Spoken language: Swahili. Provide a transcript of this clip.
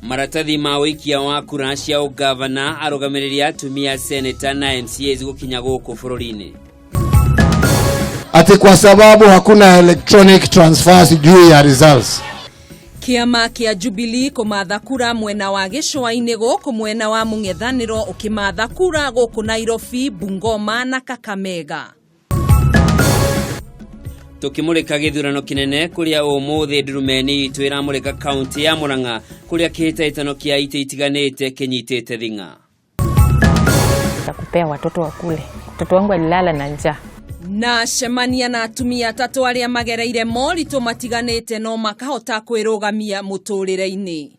Maratathi ma wikia wa kura cia ugavana arugamiria atumia senator na MCAs gukinya guku bururi-ini. Ati kwa sababu hakuna electronic transfers juu ya results. Kiama kia Jubilee kumatha kura mwena wa gicua-ini guku mwena wa mung'ethaniro ukimatha kura guku Nairobi, Bungoma na Kakamega. Tukimurika githurano kinene kuria umuthi ndurumeni itwira murika county ya Murang'a kuria kihitaitano kia ite itiganite kinyitite thinga. Takupea watoto wakule. Mtoto wangu alilala na njaa. Na shemania na atumia atatu aria magereire morito matiganite no makahota kwirugamia muturire-ini.